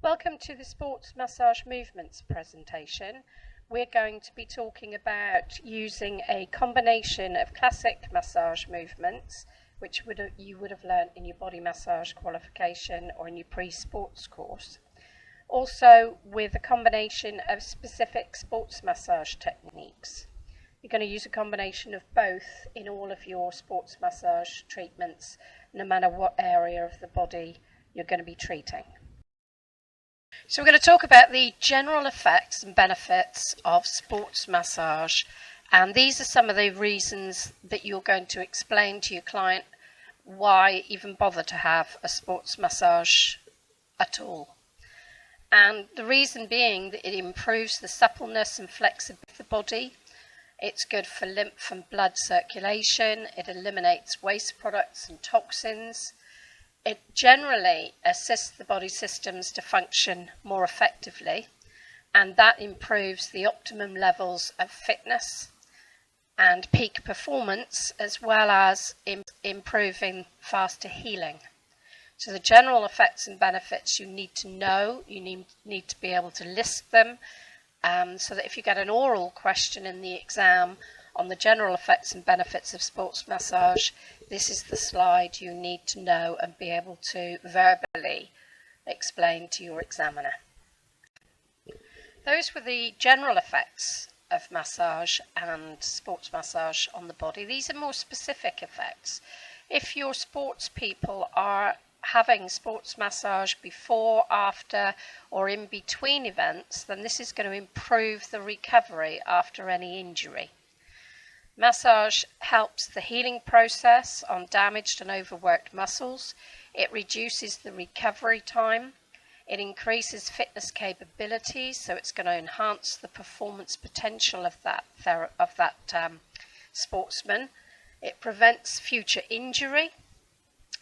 Welcome to the Sports Massage Movements presentation. We're going to be talking about using a combination of classic massage movements, which you would have learnt in your body massage qualification or in your pre-sports course. Also with a combination of specific sports massage techniques. You're going to use a combination of both in all of your sports massage treatments, no matter what area of the body you're going to be treating. So we're going to talk about the general effects and benefits of sports massage, and these are some of the reasons that you're going to explain to your client why even bother to have a sports massage at all. And the reason being that it improves the suppleness and flexibility of the body. It's good for lymph and blood circulation. It eliminates waste products and toxins. It generally assists the body systems to function more effectively, and that improves the optimum levels of fitness and peak performance, as well as improving faster healing. So the general effects and benefits you need to know, you need to be able to list them, so that if you get an oral question in the exam on the general effects and benefits of sports massage, this is the slide you need to know and be able to verbally explain to your examiner. Those were the general effects of massage and sports massage on the body. These are more specific effects. If your sports people are having sports massage before, after, or in between events, then this is going to improve the recovery after any injury. Massage helps the healing process on damaged and overworked muscles. It reduces the recovery time. It increases fitness capabilities, so it's going to enhance the performance potential of that sportsman. It prevents future injury.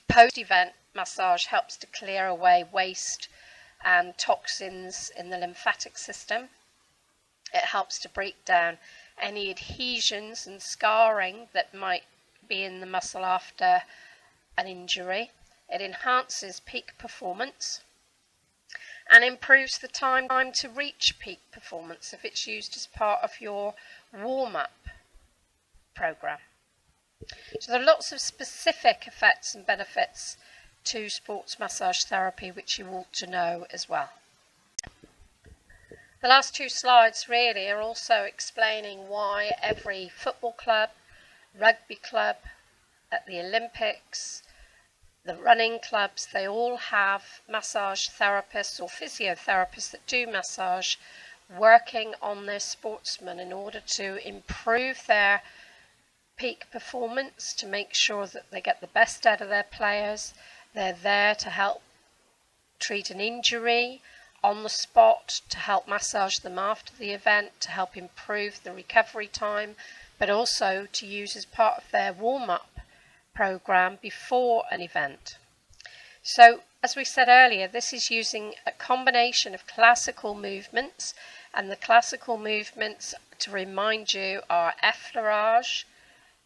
Post-event massage helps to clear away waste and toxins in the lymphatic system. It helps to break down any adhesions and scarring that might be in the muscle after an injury. It enhances peak performance and improves the time to reach peak performance if it's used as part of your warm-up program. So there are lots of specific effects and benefits to sports massage therapy which you ought to know as well. The last two slides really are also explaining why every football club, rugby club, at the Olympics, the running clubs, they all have massage therapists or physiotherapists that do massage working on their sportsmen in order to improve their peak performance, to make sure that they get the best out of their players. They're there to help treat an injury on the spot, to help massage them after the event, to help improve the recovery time, but also to use as part of their warm-up program before an event. So, as we said earlier, this is using a combination of classical movements, and the classical movements, to remind you, are Effleurage,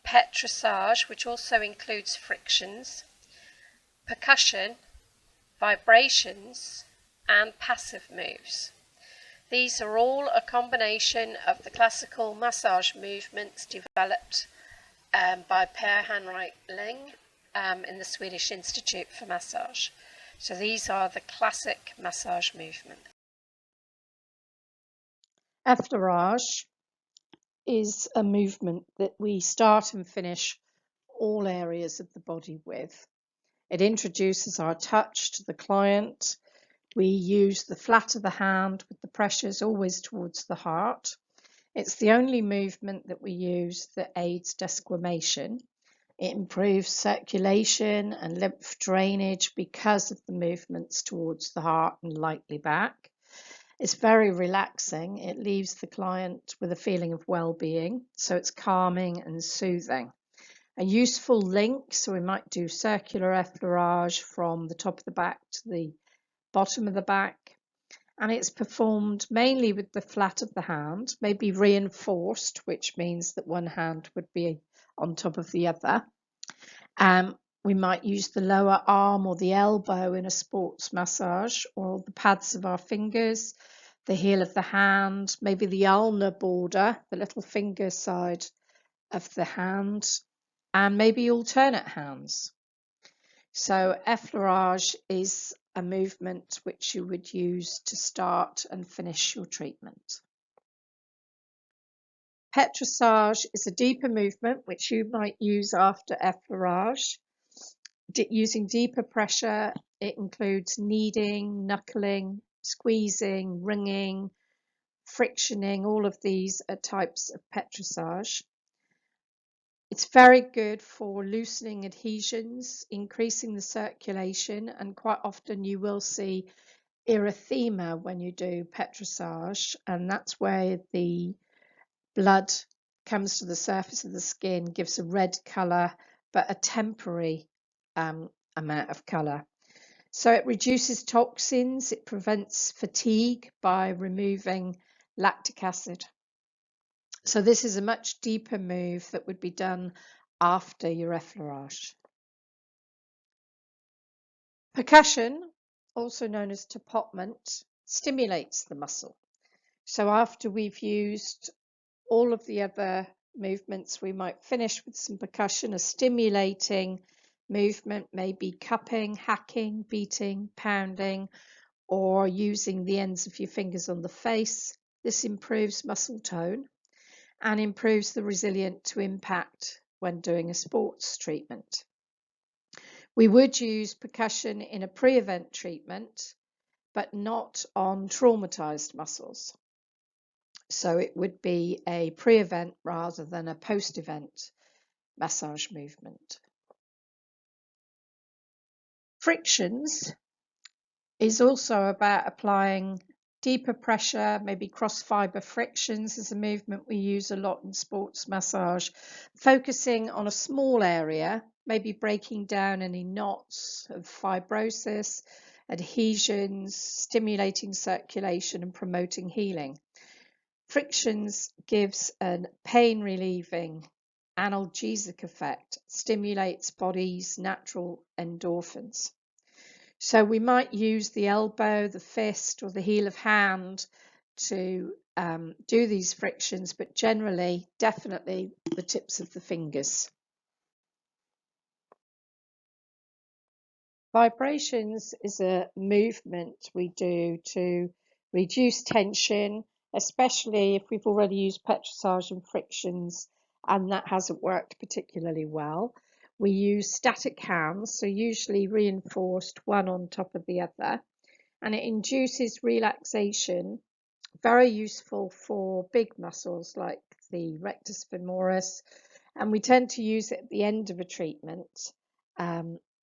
Petrissage, which also includes frictions, percussion, vibrations, and passive moves. These are all a combination of the classical massage movements developed by Per-Henrik Ling in the Swedish Institute for Massage. So these are the classic massage movements. Effleurage is a movement that we start and finish all areas of the body with. It introduces our touch to the client. We use the flat of the hand with the pressures always towards the heart. It's the only movement that we use that aids desquamation. It improves circulation and lymph drainage because of the movements towards the heart and lightly back. It's very relaxing. It leaves the client with a feeling of well-being, so it's calming and soothing. A useful link, so we might do circular effleurage from the top of the back to the bottom of the back, and it's performed mainly with the flat of the hand, maybe reinforced, which means that one hand would be on top of the other. We might use the lower arm or the elbow in a sports massage, or the pads of our fingers, the heel of the hand, maybe the ulnar border, the little finger side of the hand, and maybe alternate hands. So effleurage is a movement which you would use to start and finish your treatment. Petrissage is a deeper movement which you might use after effleurage. Using deeper pressure, it includes kneading, knuckling, squeezing, wringing, frictioning. All of these are types of petrissage. It's very good for loosening adhesions, increasing the circulation, and quite often you will see erythema when you do petrissage, and that's where the blood comes to the surface of the skin, gives a red colour, but a temporary amount of colour. So it reduces toxins, it prevents fatigue by removing lactic acid. So this is a much deeper move that would be done after your effleurage. Percussion, also known as tappement, stimulates the muscle. So after we've used all of the other movements, we might finish with some percussion, a stimulating movement, maybe cupping, hacking, beating, pounding, or using the ends of your fingers on the face. This improves muscle tone and improves the resilience to impact when doing a sports treatment. We would use percussion in a pre-event treatment, but not on traumatized muscles. So it would be a pre-event rather than a post-event massage movement. Frictions is also about applying deeper pressure, maybe cross-fiber frictions is a movement we use a lot in sports massage, focusing on a small area, maybe breaking down any knots of fibrosis, adhesions, stimulating circulation and promoting healing. Frictions gives a pain relieving analgesic effect, stimulates body's natural endorphins. So we might use the elbow, the fist, or the heel of hand to do these frictions, but generally, definitely the tips of the fingers. Vibrations is a movement we do to reduce tension, especially if we've already used petrissage and frictions and that hasn't worked particularly well. We use static hands, so usually reinforced one on top of the other, and it induces relaxation, very useful for big muscles like the rectus femoris, and we tend to use it at the end of a treatment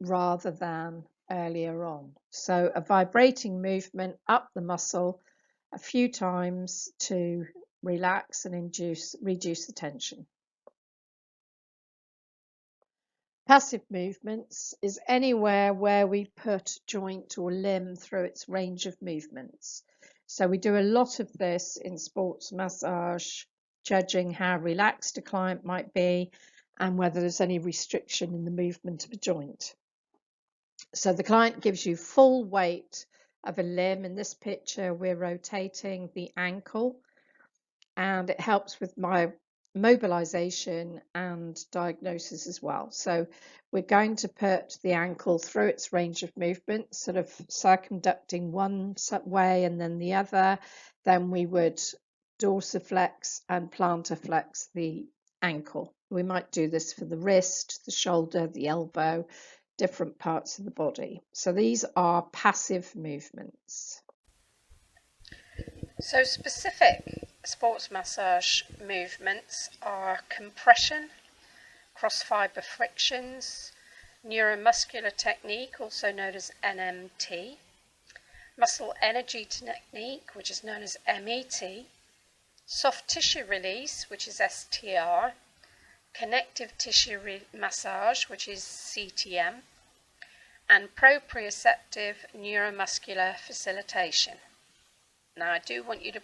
rather than earlier on. So a vibrating movement up the muscle a few times to relax and reduce the tension. Passive movements is anywhere where we put joint or limb through its range of movements. So we do a lot of this in sports massage, judging how relaxed a client might be and whether there's any restriction in the movement of a joint. So the client gives you full weight of a limb. In this picture, we're rotating the ankle, and it helps with my mobilization and diagnosis as well. So we're going to put the ankle through its range of movement, sort of circumducting one way and then the other. Then we would dorsiflex and plantarflex the ankle. We might do this for the wrist, the shoulder, the elbow, different parts of the body. So these are passive movements. So specific sports massage movements are compression, cross-fiber frictions, neuromuscular technique, also known as NMT, muscle energy technique, which is known as MET, soft tissue release, which is STR, connective tissue massage, which is CTM, and proprioceptive neuromuscular facilitation. Now, I do want you to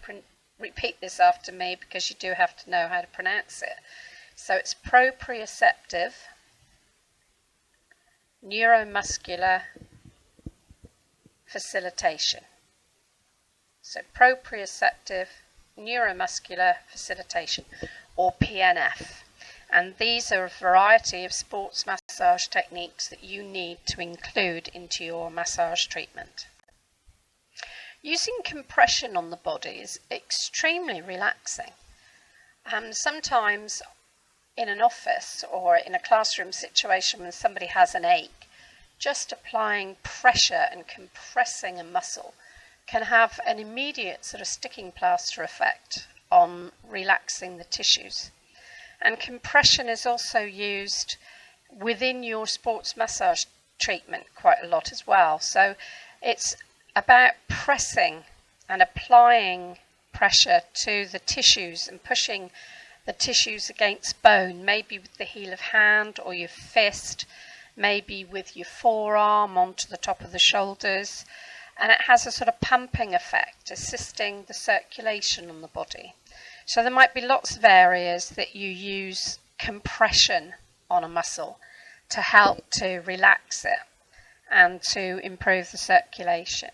repeat this after me because you do have to know how to pronounce it. So it's proprioceptive neuromuscular facilitation. So proprioceptive neuromuscular facilitation, or PNF. And these are a variety of sports massage techniques that you need to include into your massage treatment. Using compression on the body is extremely relaxing. Sometimes in an office or in a classroom situation when somebody has an ache, just applying pressure and compressing a muscle can have an immediate sort of sticking plaster effect on relaxing the tissues. And compression is also used within your sports massage treatment quite a lot as well. So it's about pressing and applying pressure to the tissues and pushing the tissues against bone, maybe with the heel of hand or your fist, maybe with your forearm onto the top of the shoulders. And it has a sort of pumping effect, assisting the circulation on the body. So there might be lots of areas that you use compression on a muscle to help to relax it and to improve the circulation.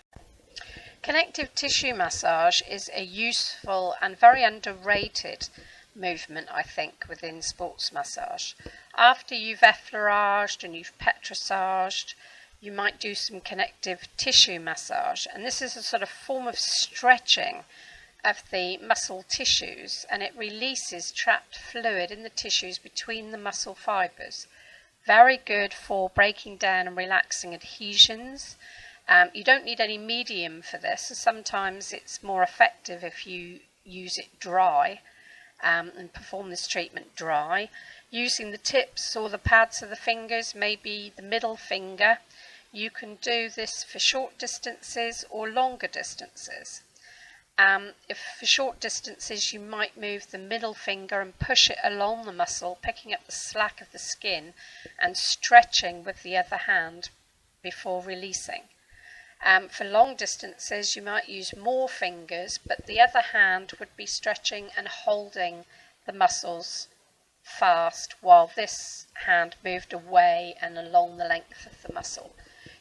Connective tissue massage is a useful and very underrated movement, I think, within sports massage. After you've effleuraged and you've petrissaged, you might do some connective tissue massage, and this is a sort of form of stretching of the muscle tissues, and it releases trapped fluid in the tissues between the muscle fibres. Very good for breaking down and relaxing adhesions. You don't need any medium for this, so sometimes it's more effective if you use it dry and perform this treatment dry. Using the tips or the pads of the fingers, maybe the middle finger. You can do this for short distances or longer distances. If for short distances, you might move the middle finger and push it along the muscle, picking up the slack of the skin and stretching with the other hand before releasing. For long distances, you might use more fingers, but the other hand would be stretching and holding the muscles fast while this hand moved away and along the length of the muscle.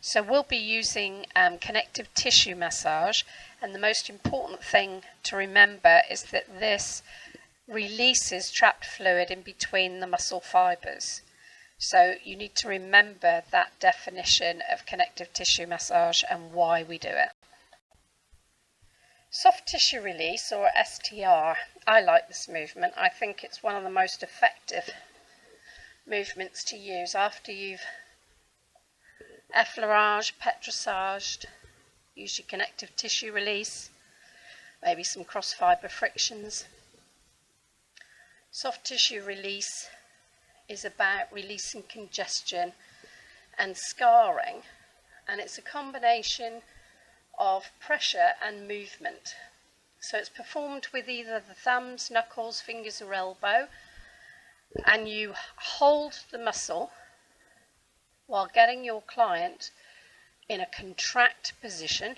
So we'll be using connective tissue massage, and the most important thing to remember is that this releases trapped fluid in between the muscle fibres. So you need to remember that definition of connective tissue massage and why we do it. Soft tissue release, or STR. I like this movement. I think it's one of the most effective movements to use after you've effleuraged, petrissaged. Use your connective tissue release, maybe some cross fibre frictions. Soft tissue release is about releasing congestion and scarring, and it's a combination of pressure and movement. So it's performed with either the thumbs, knuckles, fingers or elbow, and you hold the muscle while getting your client in a contract position.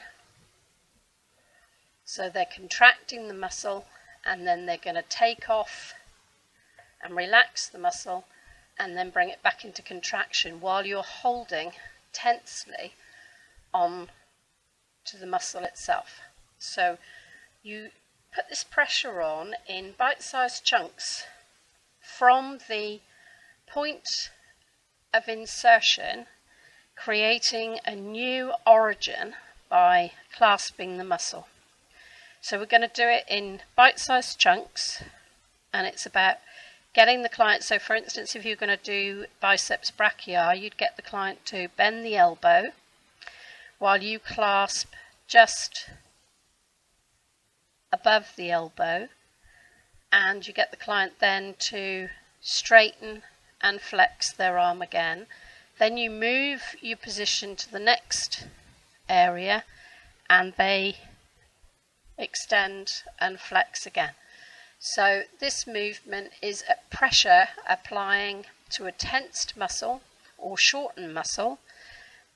So they're contracting the muscle, and then they're going to take off and relax the muscle and then bring it back into contraction while you're holding tensely on to the muscle itself. So you put this pressure on in bite-sized chunks from the point of insertion, creating a new origin by clasping the muscle. So we're going to do it in bite-sized chunks, and it's about getting the client, so for instance, if you're going to do biceps brachii, you'd get the client to bend the elbow while you clasp just above the elbow, and you get the client then to straighten and flex their arm again. Then you move your position to the next area and they extend and flex again. So this movement is a pressure applying to a tensed muscle or shortened muscle,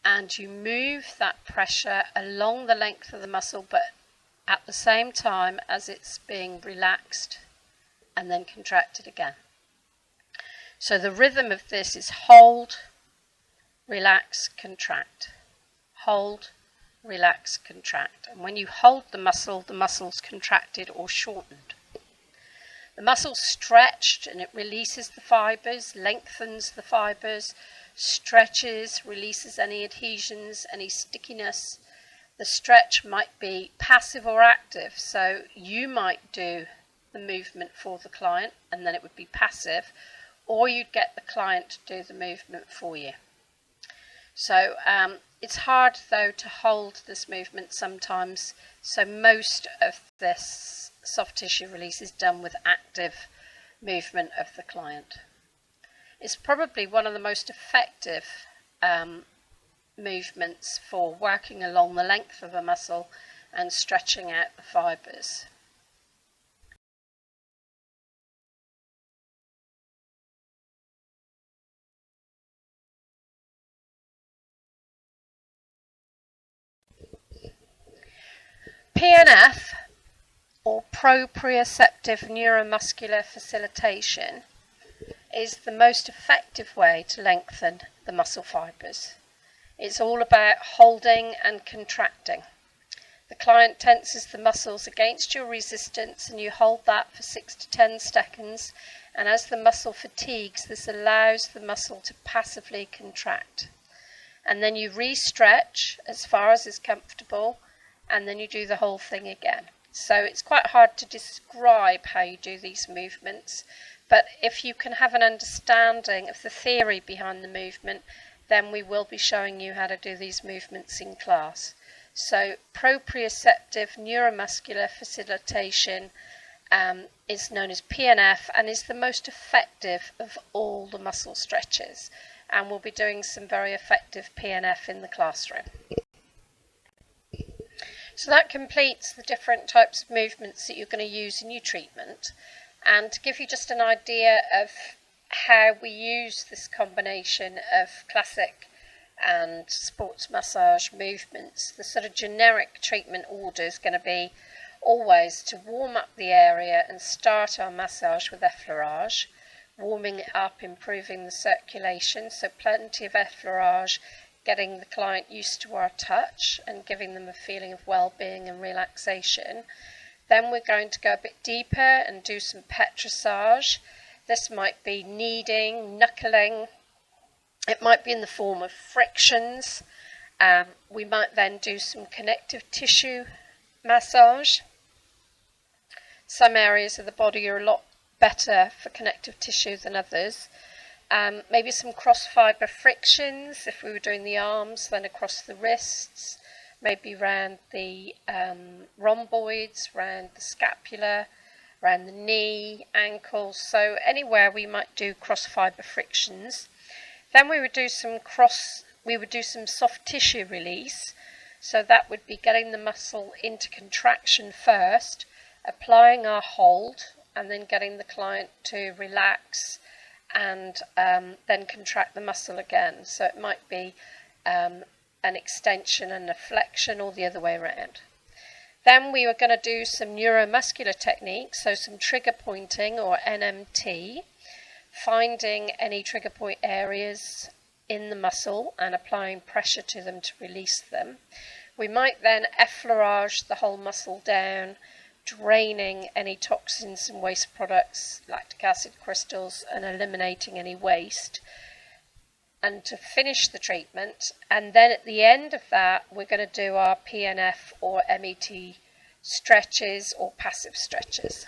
and you move that pressure along the length of the muscle, but at the same time as it's being relaxed and then contracted again. So the rhythm of this is hold, relax, contract. Hold, relax, contract. And when you hold the muscle's contracted or shortened. The muscle's stretched and it releases the fibres, lengthens the fibres, stretches, releases any adhesions, any stickiness. The stretch might be passive or active, so you might do the movement for the client and then it would be passive, or you'd get the client to do the movement for you. So it's hard though to hold this movement sometimes, so most of this soft tissue release is done with active movement of the client. It's probably one of the most effective movements for working along the length of a muscle and stretching out the fibres. PNF, or proprioceptive neuromuscular facilitation, is the most effective way to lengthen the muscle fibres. It's all about holding and contracting. The client tenses the muscles against your resistance and you hold that for 6 to 10 seconds, and as the muscle fatigues, this allows the muscle to passively contract. And then you re-stretch as far as is comfortable, and then you do the whole thing again. So it's quite hard to describe how you do these movements, but if you can have an understanding of the theory behind the movement, then we will be showing you how to do these movements in class. So proprioceptive neuromuscular facilitation is known as PNF and is the most effective of all the muscle stretches, and we'll be doing some very effective PNF in the classroom. So that completes the different types of movements that you're going to use in your treatment. And to give you just an idea of how we use this combination of classic and sports massage movements, the sort of generic treatment order is going to be always to warm up the area and start our massage with Effleurage, warming it up, improving the circulation, so plenty of Effleurage, getting the client used to our touch and giving them a feeling of well-being and relaxation. Then we're going to go a bit deeper and do some Petrissage. This might be kneading, knuckling. It might be in the form of frictions. We might then do some connective tissue massage. Some areas of the body are a lot better for connective tissue than others. Maybe some cross-fibre frictions if we were doing the arms, then across the wrists, maybe around the rhomboids, around the scapula, around the knee, ankles, so anywhere we might do cross-fibre frictions. Then we would do some soft tissue release, so that would be getting the muscle into contraction first, applying our hold, and then getting the client to relax and then contract the muscle again. So it might be an extension and a flexion, or the other way around. Then we were going to do some neuromuscular technique, so some trigger pointing or NMT, finding any trigger point areas in the muscle and applying pressure to them to release them. We might then effleurage the whole muscle down, draining any toxins and waste products, lactic acid crystals, and eliminating any waste, and to finish the treatment. And then at the end of that, we're going to do our PNF or MET stretches or passive stretches.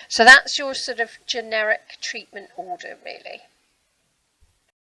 So that's your sort of generic treatment order, really.